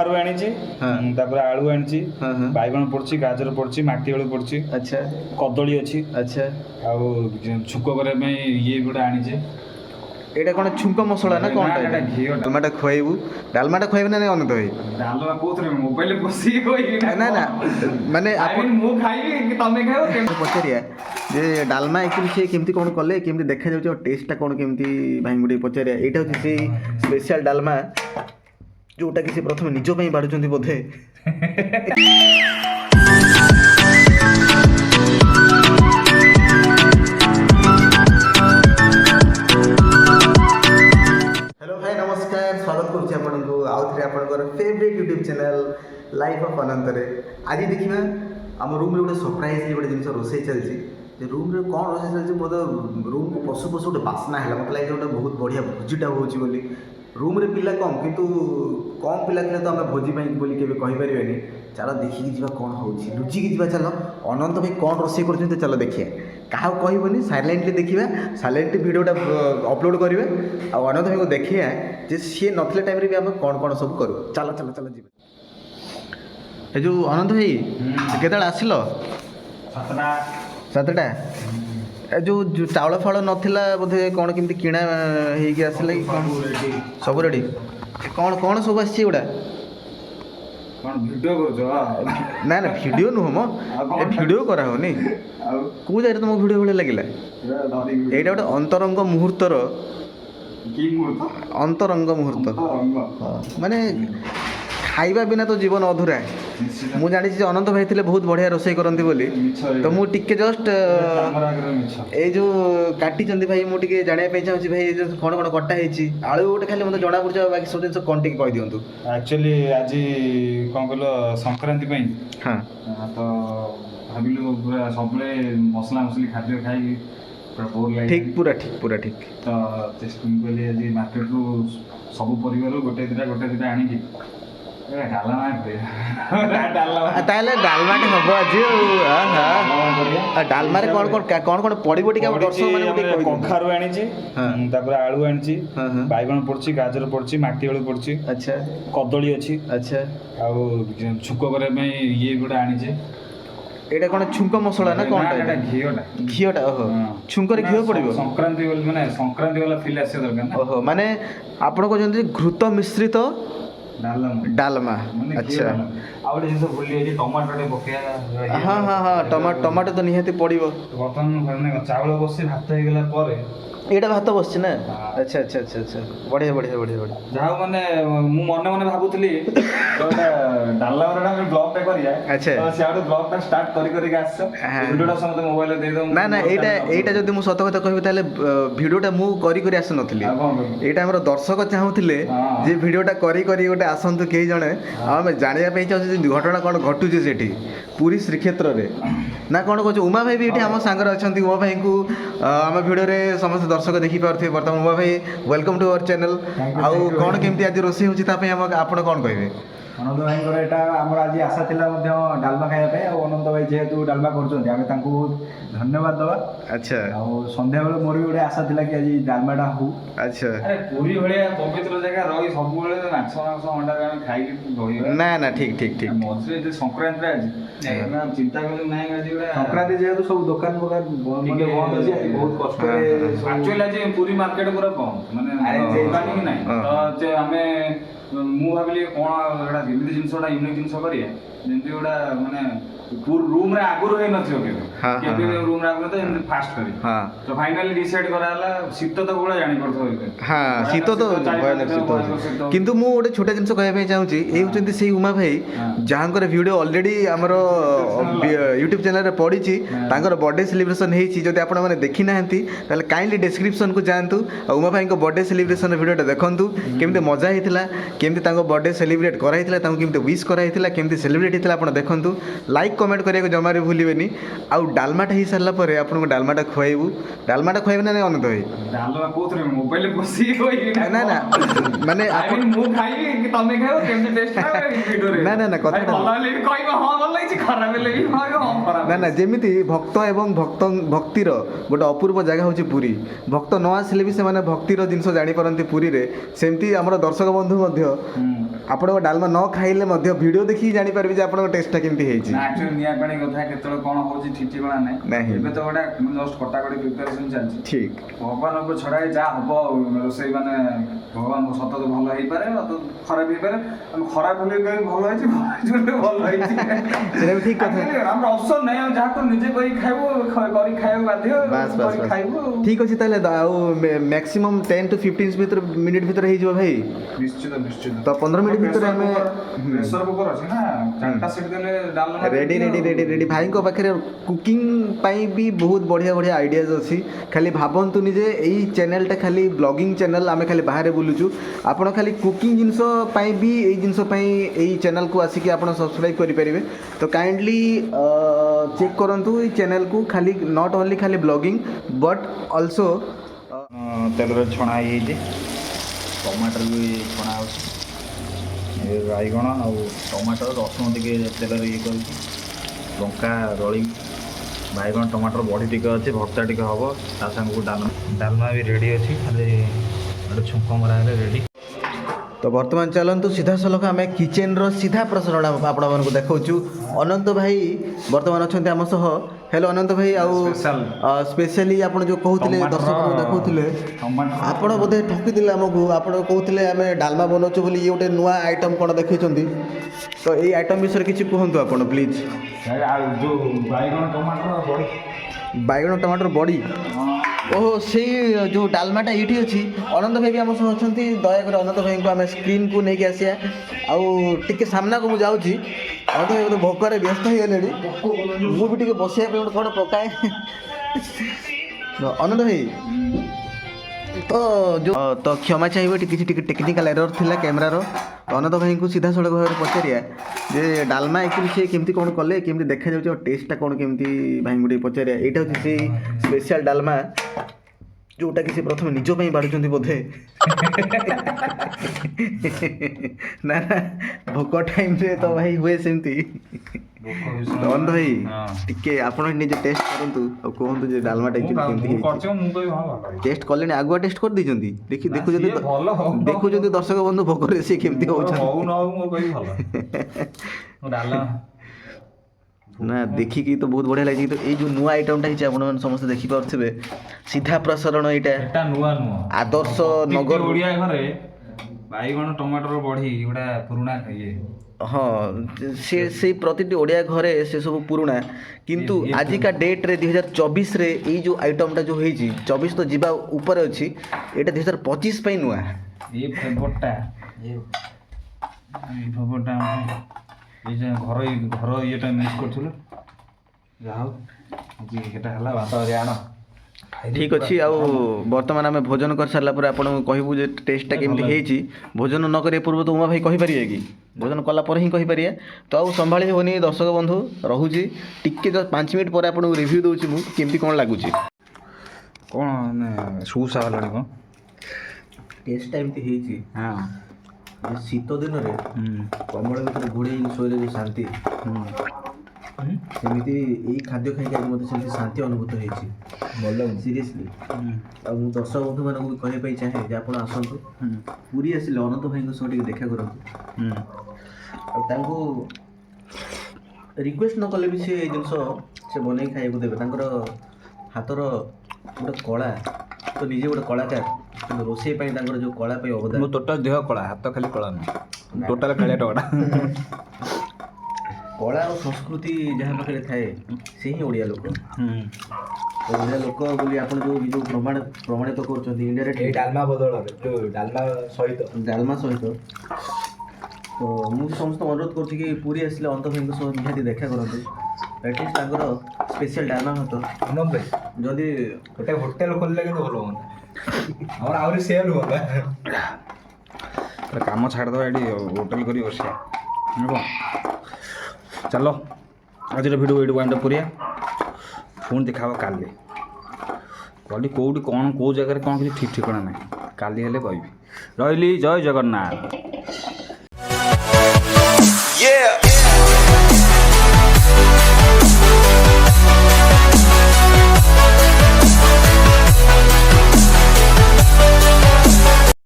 कखारु आनी आलू आनी बैगण पड़ी गाजर पड़ी माटी आलू पड़ी अच्छा कदली अच्छी अच्छा छुक करने ये गोटे आनी एटा कौन छुंक मसला ना कौन डालमाटा खुआबू डालमाटा खुआबे ना अनंत भाई डालमा कोथरे मोबाइल बसी ना ना माने आपण मु खाइबी कि तमे खाइबो पचारिया जे डालमा एक्चुअली से केमती कौन कले केमती देखा जाउछ टेस्टटा कौन केमती भाई गुटे पचारिया एटा होची से स्पेशल डालमा जोटा कि से प्रथम निज पई बाडुचंती बोधे स्वागत करुच्छे आपको आउ थे आपंकर favourite YouTube channel life of Anant Ray आज देखिए आम रूम रे गोटे सरप्राइजली गोटे जिन रोसे चलती रूम रे कौन रोसे चलती मतलब रूम को पशु पशु गोटे बास्ना है मतलब लगे गोटे बहुत बढ़िया भोजीटा होची बोली रूम रे पिला कम किंतु कम पिला थे तो आम भोजी बोली के कहींपारे चलो देखिए जा कौन होची लुचिकी जा चलो अनंत भाई कौन रोसे कर चलो देखिए क्या कहबनी साइलेंटली देखा साइलेंटली भिडियोटा अपलोड करेंगे अनंत भाई को देखिए जे सी नथिले टाइम रे भी आम कौन कौन सब करूँ चलो चलो चलो जी जो अनंत भाई केतल आसिल सातटा जो चाउल फाड़ नाला बोधे कौन केमती किणा होगी आसिल कि कौन सब रेडी कौन कौन सब आसगुड़ा ना ना वीडियो नुह मो वीडियो करा होनी कौ जगह तुम वीडियो भाई लगे यहाँ गोटे अंतरंग मुहूर्तर अंतरंग मुहूर्त माने खाइबा बिना तो जीवन अधूरा मु जानी अनंत भाई थे बहुत बढ़िया रोसे करती बोली तो मु टिके जस्ट ये जो काटी भाई मुझे जानापी चाहूँगी भाई कौन कौन कटा है आलू गोटे खाली मतलब जना पड़े बाकी सब जिन कौन टे कह दिंतु एक्चुअली आज कौन कल संक्रांति हाँ तो भाविलु पूरा सब मसला मसली खाद्य खाई ठीक पूरा ठीक तो कहली आज मार्केट रु सब परिवार गोटे दुटा आनिकी ताले डालमाटे हम आज डालमा कौन कौन कौन पड़ो टी कखारु आनी आलू आनी बैगण पड़ी गाजर पड़ी माटी आलू पड़ी अच्छा कदली अच्छी अच्छा छुक करने ये गोटे आनी एटा कौन छुंक मसला ना कौन घीटा ओहो छुंक रे घी पड़ो संक्रांति माने संक्रांति वाला फील आसे दरकार ओहो माने आपण को जंती घृत मिश्रित डालमा अच्छा आउ जिन भूली टमाटो पकड़ा हाँ हाँ हाँ टमाटो तो निहाती पड़ो बर्तमान चाउल बस भात हो गला एटा भात बस ना अच्छा अच्छा अच्छा अच्छा बढ़िया बढ़िया बढ़िया बढ़िया जहाँ मैंने मने मने भावुली डाला ब्लॉग करिया अच्छा सियाडू ब्लॉग टा स्टार्ट करी आस वीडियोटा समस्त मोबाइल दे दो ना ना एटा जदी मु सत कथा कहबी ताले वीडियोटा मु करी आस नथिली एटा हमर दर्शक चाहूथिले जे वीडियोटा करी गोटे आसंतु केही जणे आमे जानिया पे चाहू घटना कोन घटू जे सेठी पूरी श्रीक्षेत्र रे ना कोन कहू उमा भाई भी एठी हम सांगर अछंती उमा भाई को हम वीडियो रे समस्त दर्शक देखि पारथे बर्तमान उमा भाई वेलकम टू आवर चैनल आउ कोन केमती आज रोसे होची ता पे हम आपण कोन कहबे अनंत भाई यहाँ आमर आज आशा था डालमा खायापी अनंत भाई जेहेतु डालमा कर बहुत धन्यवाद दवा अच्छा सन्ध्या बेले मोर भी गोटे आशा था कि आज डालमाटा हो अच्छा अरे पूरी भाया पवित्र जगह रही सब माछ अंडा खाई ना ना ठीक ठीक ठीक मझे संक्रांति आज चिंता कर संक्रांति जेहेतु सब दुकान बंद अच्छे बहुत कष्ट एक्चुअली आज पूरी मार्केट पूरा बंद माने ना तो आम मु भाविली कौन एमती जिनसा यूनिक जिनस करमती गोटा माने रूम रे आगुर है नथियो के रूम रे आगुर तो एमती फास्ट करी तो फाइनली डिसाइड कराला शीत तो गोला जानि पड़थो हां शीत तो भयानक शीत किंतु मु गोटे छोटा जिनस कहबे पे चाहूची ए होचंती सेही उमा भाई जहांकर वीडियो ऑलरेडी हमरो यूट्यूब चैनल रे पड़ी ची तांकर बर्थडे सेलिब्रेशन हेई ची जदि आपण माने देखि नाहंती ताले काइंडली डिस्क्रिप्शन को जानतु उमा भाई को बर्थडे सेलिब्रेशन वीडियोटा देखंतु केमते मजा हेतिला केमते तांको बर्थडे सेलिब्रेट करा हेतिला तांको केमते विश करा हेतिला केमते सेलिब्रेट हेतिला आपण देखंतु लाइक कमेंट करिया जमा भी भूलिबेनी आउ डालमाटा ही सारला परे आपन को डालमाटा खुआइबू डालमाटा खुआइबे ना अनंत भाई डालमा कोथरे मोबाइल बसी होई ना ना माने आपन मु खाइबे कि तमे खाओ केमते टेस्ट खाओ वीडियो रे ना ना कथा भलले भी कहबो हां भल लागिछ खराब ले भी कहबो हां खराब ना ना जेमिति भक्त एवं भक्तिर गोटे अपूर्व जगह होची पुरी भक्त न आसले भी से माने भक्तिर जिंस जानि परंती पुरी रे सेमती हमर दर्शक बंधु मध्य ଆପଣଙ୍କ ଡାଲମା ନ ଖାଇଲେ ମଧ୍ୟ ଭିଡ଼ିଓ ଦେଖିକି ଜାଣିପାରିବେ ଯେ ଆପଣଙ୍କ ଟେଷ୍ଟଟା କେମିତି ହେଇଛି। ନା ଆକ୍ଚୁଆଲି ନିଆଁ ପାଣି କଥା କେତେବେଳେ କ'ଣ ହେଉଛି ଠିକ୍ ଠିକଣା ନାହିଁ। ଏବେ ତ ଗୋଟେ ଜଷ୍ଟ କଟାକଟି ପ୍ରିପାରେସନ୍ ଚାଲିଛି। ଠିକ୍ ଭଗବାନ ଉପରେ ଛଡ଼ାଇ ଯାହା ହବ ରୋଷେଇ ମାନେ ଭଗବାନଙ୍କ ସତ ଭଲ ହେଇପାରେ ଖରାପ ହେଇପାରେ। ଖରାପ ହେଲେ ବି ଭଲ ହେଇଛି ଭଲ ହେଇଛି ସେଟା ବି ଠିକ୍ କଥା। ଆମର ଅପସନ୍ ନାହିଁ ଆଉ ଯାହା ନିଜେ କରିକି ଖାଇବୁ କରିକି ଖାଇବାକୁ ବାଧ୍ୟ ଖାଇବୁ। ଠିକ୍ ଅଛି ତାହେଲେ ଆଉ ମ୍ୟାକ୍ସିମମ୍ 10 to 15 ମିନିଟ୍ ଭିତରେ ହେଇଯିବ ଭାଇ। ନିଶ୍ଚିତ ନିଶ୍ଚିତ। ତ 15 ମିନିଟ୍ ଭିତରେ ଆମେ ପ୍ରେସର କୁକର ଅଛି ନା 4ଟା ସିଟି ଦେଲେ ଡାଲମା ରେଡ଼ି। ଭାଇଙ୍କ ପାଖରେ କୁକିଂ ପାଇଁ ବି ବହୁତ ବଢ଼ିଆ ବଢ଼ିଆ ଆଇଡ଼ିଆଜ୍ ଅଛି। ଖାଲି ଭାବନ୍ତୁନି ଯେ ଏଇ ଚ୍ୟାନେଲ୍ଟା ଖାଲି ବ୍ଲଗିଂ ଚ୍ୟାନେଲ୍, ଆମେ ଖାଲି ବାହାରେ ବୁଲୁଛୁ। ଆପଣ ଖାଲି କୁକିଂ ଜିନିଷ ପାଇଁ ବି ଏଇ ଜିନିଷ ପାଇଁ ଏଇ ଚ୍ୟାନେଲ୍କୁ ଆସିକି ଆପଣ ସବସ୍କ୍ରାଇବ୍ କରିପାରିବେ। ତ କାଇଣ୍ଡଲି ଚେକ୍ କରନ୍ତୁ ଏଇ ଚ୍ୟାନେଲ୍କୁ, ଖାଲି ନଟ୍ ଓନ୍ଲି ଖାଲି ବ୍ଲଗିଂ ବଟ୍ ଅଲସୋ ତେଲରେ ଛଣା ହେଇଯାଇଛି। ଟମାଟର ବି ଛଣା ହେଉଛି। ବାଇଗଣ ଆଉ ଟମାଟର ରସୁଣ ଟିକେ ତେଲରେ ଇଏ କରୁଛି। ଲଙ୍କା ଦଳି ବାଇଗଣ ଟମାଟର ବଢ଼ି ଟିକେ ଅଛି, ଭର୍ତ୍ତା ଟିକେ ହେବ। ତା ସାଙ୍ଗକୁ ଡାଲମା ବି ରେଡ଼ି ଅଛି, ଖାଲି ଗୋଟେ ଛୁଙ୍କ ମରା ହେଲେ ରେଡ଼ି। ତ ବର୍ତ୍ତମାନ ଚାଲନ୍ତୁ ସିଧାସଳଖ ଆମେ କିଚେନ୍ର ସିଧା ପ୍ରସାରଣ ଆପଣମାନଙ୍କୁ ଦେଖାଉଛୁ। ଅନନ୍ତ ଭାଇ ବର୍ତ୍ତମାନ ଅଛନ୍ତି ଆମ ସହ। ହ୍ୟାଲୋ ଅନନ୍ତ ଭାଇ। ଆଉ ସ୍ପେଶାଲି ଆପଣ ଯେଉଁ କହୁଥିଲେ ଦର୍ଶକଙ୍କୁ ଦେଖାଉଥିଲେ, ଆପଣ ବୋଧେ ଠକିଥିଲେ ଆମକୁ। ଆପଣ କହୁଥିଲେ ଆମେ ଡାଲମା ବନାଉଛୁ ବୋଲି, ଇଏ ଗୋଟେ ନୂଆ ଆଇଟମ୍ କ'ଣ ଦେଖାଇଛନ୍ତି। ତ ଏଇ ଆଇଟମ୍ ବିଷୟରେ କିଛି କୁହନ୍ତୁ ଆପଣ ପ୍ଲିଜ୍। ଯେଉଁ ବାଇଗଣ ଟମାଟର ବଡ଼ି ଓହୋ, ସେଇ ଯେଉଁ ଡାଲମାଟା ଏଇଠି ଅଛି। ଅନନ୍ତ ଭାଇ ବି ଆମ ସହ ଅଛନ୍ତି। ଦୟାକରି ଅନନ୍ତ ଭାଇଙ୍କୁ ଆମେ ସ୍କ୍ରିନ୍କୁ ନେଇକି ଆସିବା। ଆଉ ଟିକେ ସାମ୍ନାକୁ ମୁଁ ଯାଉଛି। ଅନନ୍ତ ଭାଇ ଗୋଟେ ଭୋକରେ ବ୍ୟସ୍ତ ହେଇଗଲେଣି। ମୁଁ ବି ଟିକେ ବସିବା ପାଇଁ ଗୋଟେ କ'ଣ ପକାଏ। ଅନନ୍ତ ଭାଇ ତ କ୍ଷମା ଚାହିଁବେ, କିଛି ଟିକେ ଟେକ୍ନିକାଲ୍ ଏରର୍ ଥିଲା କ୍ୟାମେରାର। ଅନନ୍ତ ଭାଇଙ୍କୁ ସିଧାସଳଖ ଭାବରେ ପଚାରିବା ଯେ ଡାଲମା ଆକ୍ଚୁଆଲି ସେ କେମିତି କ'ଣ କଲେ, କେମିତି ଦେଖାଯାଉଛି, ଆଉ ଟେଷ୍ଟଟା କ'ଣ କେମିତି ଭାଇଙ୍କୁ ଟିକେ ପଚାରିବା। ଏଇଟା ହେଉଛି ସେଇ ସ୍ପେଶାଲ୍ ଡାଲମା ଯେଉଁଟାକି ସେ ପ୍ରଥମେ ନିଜ ପାଇଁ ବାଢ଼ୁଛନ୍ତି ବୋଧେ। ନା ଭୋକ ଟାଇମ୍ରେ ତ ଭାଇ ହୁଏ ସେମିତି। ଅନନ୍ତ ଭାଇ ଟିକେ ଆପଣ ନିଜେ ଟେଷ୍ଟ କରନ୍ତୁ ଆଉ କୁହନ୍ତୁ ଯେ ଡାଲମାଟା କେମିତି ଟେଷ୍ଟ କଲେଣି, ଆଗୁଆ ଟେଷ୍ଟ କରିଦେଇଛନ୍ତି। ଦେଖୁଛନ୍ତି ଦର୍ଶକ ବନ୍ଧୁ ଭୋକରେ ସେ କେମିତି ହଉଛନ୍ତି। ନା ଦେଖିକି ତ ବହୁତ ବଢ଼ିଆ ଲାଗିଛି। ତ ଏଇ ଯେଉଁ ନୂଆ ଆଇଟମ୍ଟା ହେଇଛି ଆପଣମାନେ ସମସ୍ତେ ଦେଖିପାରୁଥିବେ, ସିଧା ପ୍ରସାରଣ ଏଇଟା ନୂଆ ଆଦର୍ଶ ନଗର ଓଡ଼ିଆ ଘରେ ବାଇଗଣ ଟମାଟର ବଢ଼ି ଏଗୁଡ଼ା ପୁରୁଣା ଇଏ। ହଁ, ସେଇ ପ୍ରତିଟି ଓଡ଼ିଆ ଘରେ ସେ ସବୁ ପୁରୁଣା। କିନ୍ତୁ ଆଜିକା ଡେଟ୍ରେ 2024ରେ ଏଇ ଯେଉଁ ଆଇଟମ୍ଟା ଯେଉଁ ହେଇଛି, 24 ତ ଯିବା ଉପରେ ଅଛି, ଏଇଟା 2025 ପାଇଁ ନୂଆ। ଏଇ ଫ୍ଲେଭରଟା ଘର ଇଏଟା ମିସ୍ କରୁଥିଲୁ। ଯାହା ହଉ ଆଜି ସେଟା ହେଲା, ଭାତ ଆଣ। ଠିକ୍ ଅଛି। ଆଉ ବର୍ତ୍ତମାନ ଆମେ ଭୋଜନ କରିସାରିଲା ପରେ ଆପଣଙ୍କୁ କହିବୁ ଯେ ଟେଷ୍ଟଟା କେମିତି ହେଇଛି। ଭୋଜନ ନ କରିବା ପୂର୍ବରୁ ତ ଉମା ଭାଇ କହିପାରିବେ କି? ଭୋଜନ କଲା ପରେ ହିଁ କହିପାରିବା। ତ ଆଉ ସମ୍ଭାଳି ହେବନି ଦର୍ଶକ ବନ୍ଧୁ, ରହୁଛି ଟିକେ 5 ମିନିଟ୍ ପରେ ଆପଣଙ୍କୁ ରିଭ୍ୟୁ ଦେଉଛି ମୁଁ କେମିତି କ'ଣ ଲାଗୁଛି। କ'ଣ ମାନେ ସୁସା ହେଲାଣି କ'ଣ ଟେଷ୍ଟଟା ଏମିତି ହେଇଛି। ହଁ, ଶୀତ ଦିନରେ କମଳ ଭିତରେ ଘୋଡ଼େଇ ଶୋଇଲେ ଯେଉଁ ଶାନ୍ତି, ସେମିତି ଏଇ ଖାଦ୍ୟ ଖାଇକି ଆଜି ମୋତେ ସେମିତି ଶାନ୍ତି ଅନୁଭୂତ ହେଇଛି। ଭଲ ସିରିୟସଲି। ଆଉ ମୁଁ ଦର୍ଶକ ବନ୍ଧୁମାନଙ୍କୁ ବି କହିବା ପାଇଁ ଚାହେଁ ଯେ ଆପଣ ଆସନ୍ତୁ, ପୁରୀ ଆସିଲେ ଅନନ୍ତ ଭାଇଙ୍କ ସହ ଟିକେ ଦେଖା କରନ୍ତୁ। ଆଉ ତାଙ୍କୁ ରିକ୍ୱେଷ୍ଟ ନ କଲେ ବି ସେ ଏଇ ଜିନିଷ ସେ ବନେଇକି ଖାଇବାକୁ ଦେବେ। ତାଙ୍କର ହାତର ଗୋଟେ କଳା, ତ ନିଜେ ଗୋଟେ କଳାକାର, କିନ୍ତୁ ରୋଷେଇ ପାଇଁ ତାଙ୍କର ଯେଉଁ କଳା ପାଇଁ ଅବଦାନ। ମୁଁ ଟୋଟାଲ ଦେହ କଳା, ହାତ ଖାଲି କଳା ନୁହେଁ, ଟୋଟାଲ କାଳିଆ ଟୋଟା। କଳା ଓ ସଂସ୍କୃତି ଯାହା ପାଖରେ ଥାଏ ସେ ହିଁ ଓଡ଼ିଆ ଲୋକ। ଓଡ଼ିଆ ଲୋକ ବୋଲି ଆପଣ ଯେଉଁ ପ୍ରମାଣିତ କରୁଛନ୍ତି ଇଣ୍ଡାଇରେକ୍ଟ ଡାଲମା ବଦଳରେ ଡାଲମା ସହିତ। ତ ମୁଁ ସମସ୍ତଙ୍କୁ ଅନୁରୋଧ କରୁଛି କି ପୁରୀ ଆସିଲେ ଅନନ୍ତ ଭାଇଙ୍କ ସହ ନିହାତି ଦେଖା କରନ୍ତୁ। ଆଟଲିଷ୍ଟ ତାଙ୍କର ସ୍ପେଶାଲ୍ ଡାଲମା ଭାତ ଯଦି ଗୋଟେ ହୋଟେଲ ଖୋଲିଲେ କିନ୍ତୁ ଭଲ ହୁଅନ୍ତା, ଆମର ଆହୁରି ସେଲ୍ ହୁଅନ୍ତା। କାମ ଛାଡ଼ିଦେବା ଏଠି ହୋଟେଲ କରି ବସିବା। ଚାଲ ଆଜିର ଭିଡ଼ିଓ ଏଇଠି ୱାଇଣ୍ଡ ଅପ୍ କରିବା। ପୁଣି ଦେଖା ହେବ କାଲି କେଉଁଠି କ'ଣ କେଉଁ ଜାଗାରେ କ'ଣ କିଛି ଠିକ୍ ଠିକଣା ନାହିଁ। କାଲି ହେଲେ କହିବି। ରହିଲି, ଜୟ ଜଗନ୍ନାଥ।